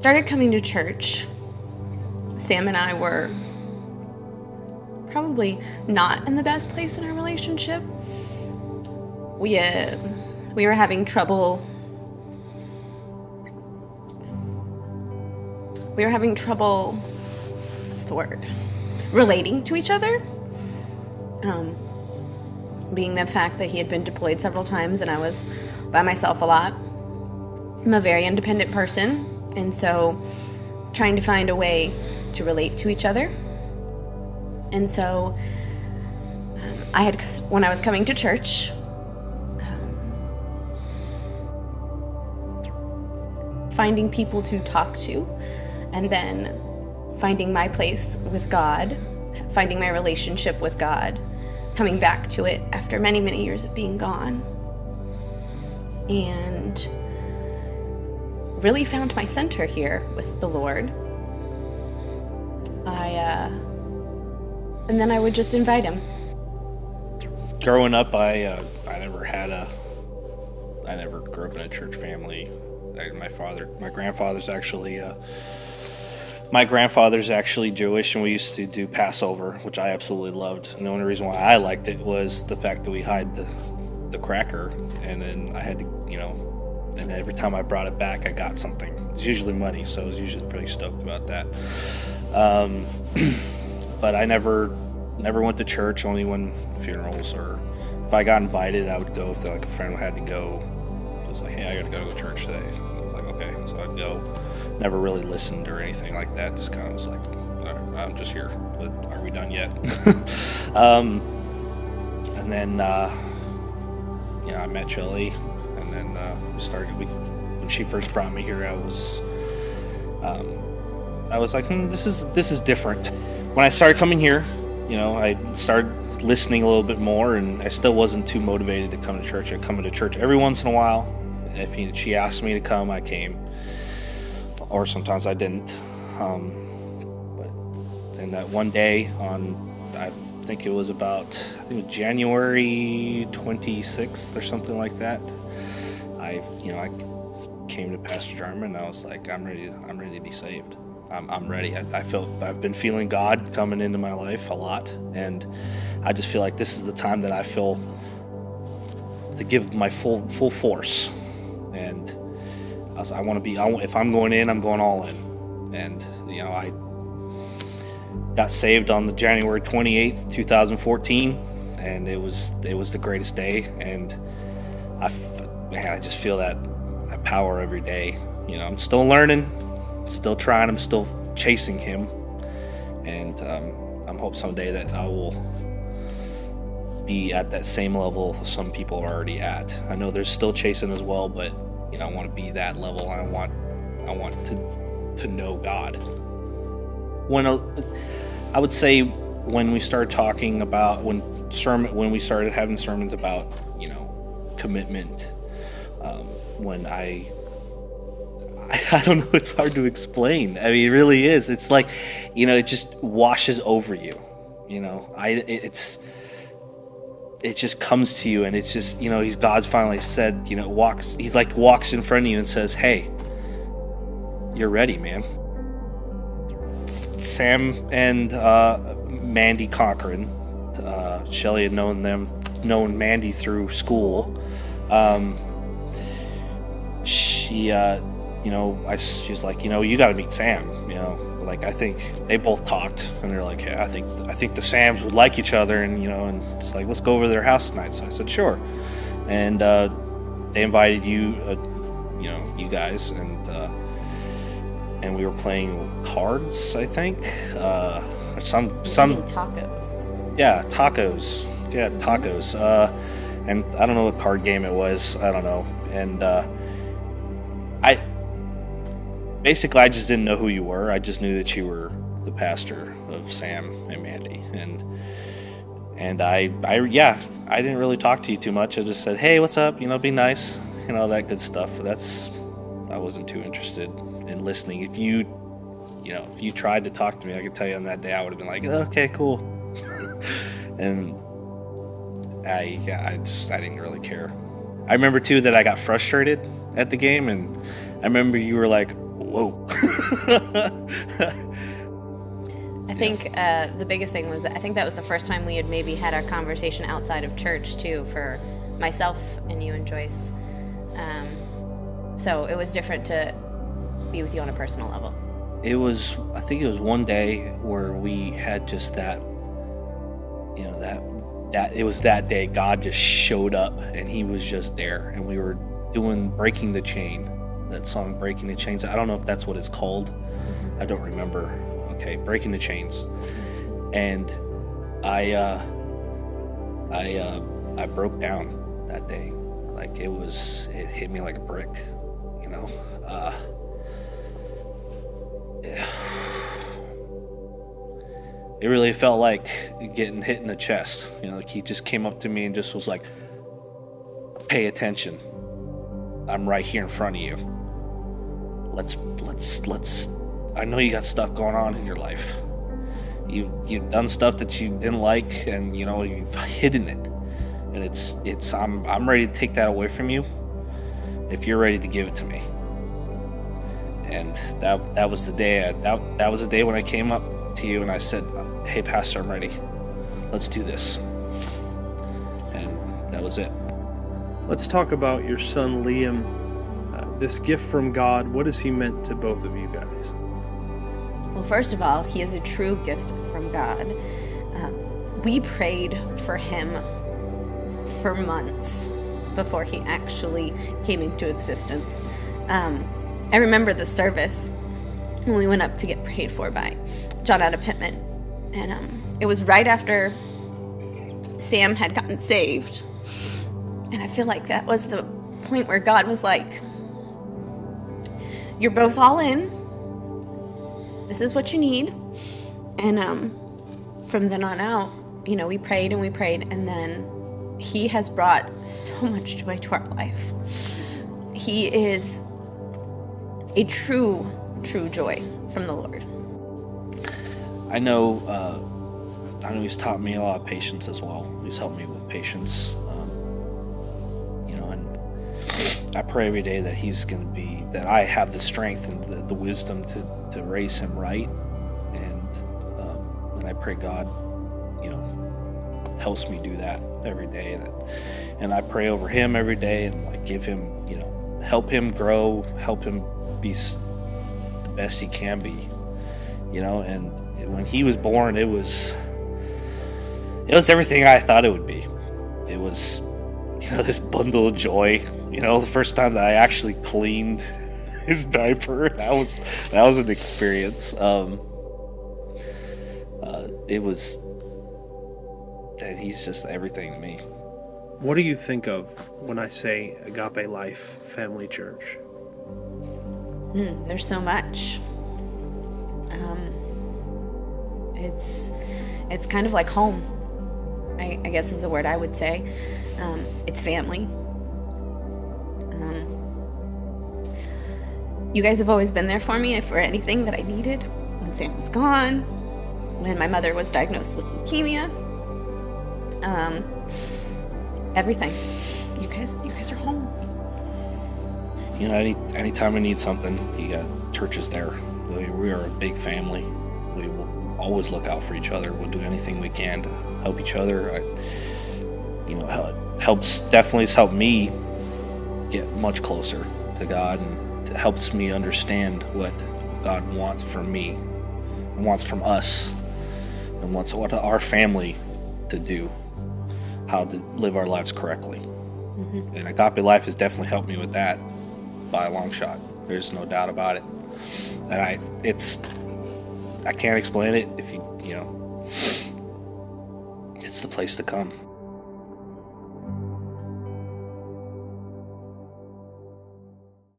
started coming to church, Sam and I were probably not in the best place in our relationship. We were having trouble. What's the word? Relating to each other. Being the fact that he had been deployed several times and I was by myself a lot. I'm a very independent person, and so trying to find a way to relate to each other. And so when I was coming to church, finding people to talk to, and then finding my place with God, finding my relationship with God, coming back to it after many, many years of being gone. And really found my center here with the Lord. And then I would just invite him. Growing up, I never grew up in a church family. My grandfather's actually Jewish, and we used to do Passover, which I absolutely loved. And the only reason why I liked it was the fact that we hide the cracker, and then I had to, and every time I brought it back, I got something. It's usually money, so I was usually pretty stoked about that. But I never went to church, only when funerals, or if I got invited, I would go. If a friend had to go, it was like, hey, I gotta go to church today. I was like, okay, so I'd go. Never really listened or anything like that. Just kind of was like, all right, I'm just here. But are we done yet? And then, I met Shelley, and then when she first brought me here, I was like, this is different. When I started coming here, I started listening a little bit more, and I still wasn't too motivated to come to church. I come to church every once in a while. If she asked me to come, I came. Or sometimes I didn't. But then that one day I think it was January 26th or something like that, I came to Pastor Jarman, and I was like, I'm ready to be saved. I'm ready. I've been feeling God coming into my life a lot, and I just feel like this is the time that I feel to give my full force. And I want to be. If I'm going in, I'm going all in. And I got saved on the January 28th, 2014, and it was the greatest day. And I just feel that power every day. I'm still learning, still trying. I'm still chasing Him, and I'm hope someday that I will be at that same level some people are already at. I know there's still chasing as well, but I want to be that level. I want to know God. I would say when we started talking about when we started having sermons about commitment, when I don't know, it's hard to explain. I mean, it really is. It's like it just washes over you. It just comes to you, and it's just, God's finally said, walks in front of you and says, hey, you're ready, man. Sam and Mandy Cochran, Shelley had known Mandy through school. She was like, you got to meet Sam, I think they both talked, and they're like, yeah, I think the Sams would like each other, and and it's like, let's go over to their house tonight. So I said, sure. And they invited you guys, and we were playing cards, I think, some tacos. Yeah, tacos. And I don't know what card game it was. I don't know. And I just didn't know who you were. I just knew that you were the pastor of Sam and Mandy, and I didn't really talk to you too much. I just said, hey, what's up? Be nice, all that good stuff. But I wasn't too interested in listening. If you tried to talk to me, I could tell you on that day I would have been like, okay, cool. And I didn't really care. I remember too that I got frustrated at the game, and I remember you were like, whoa. I think the biggest thing was that I think that was the first time we had maybe had our conversation outside of church too, for myself and you and Joyce. So it was different to be with you on a personal level. I think it was one day where we had just that, that it was that day God just showed up and he was just there, and we were doing Breaking the Chain, that song Breaking the Chains. I don't know if that's what it's called. I don't remember. Okay, Breaking the Chains. And I broke down that day. Like it hit me like a brick, It really felt like getting hit in the chest. Like he just came up to me and just was like, pay attention. I'm right here in front of you. Let's I know you got stuff going on in your life. You've done stuff that you didn't like, and you've hidden it. And I'm ready to take that away from you if you're ready to give it to me. And that was the day that was the day when I came up to you and I said, hey Pastor, I'm ready. Let's do this. And that was it. Let's talk about your son Liam. This gift from God, what has he meant to both of you guys? Well, first of all, he is a true gift from God. We prayed for him for months before he actually came into existence. I remember the service when we went up to get prayed for by John out of Pittman. And it was right after Sam had gotten saved. And I feel like that was the point where God was like, you're both all in. This is what you need. And from then on out, we prayed and we prayed. And then he has brought so much joy to our life. He is a true joy from the Lord. I know he's taught me a lot of patience as well. He's helped me with patience. And I pray every day that I have the strength and the wisdom to raise him right. And I pray God, helps me do that every day. And I pray over him every day and give him, help him grow, help him be the best he can be, and when he was born, it was everything I thought it would be. It was, this bundle of joy, the first time that I actually cleaned his diaper, that was an experience. And he's just everything to me. What do you think of when I say Agape Life Family Church? There's so much. It's kind of like home, I guess is the word I would say. It's family. You guys have always been there for me for anything that I needed. When Sam was gone, when my mother was diagnosed with leukemia, everything. You guys are home. Anytime we need something, you got churches there. We are a big family. We will always look out for each other. We'll do anything we can to help each other. It definitely has helped me get much closer to God, and it helps me understand what God wants from me, and wants from us, and wants what our family to do, how to live our lives correctly. Mm-hmm. And Agape Life has definitely helped me with that by a long shot. There's no doubt about it. And I can't explain it. If it's the place to come.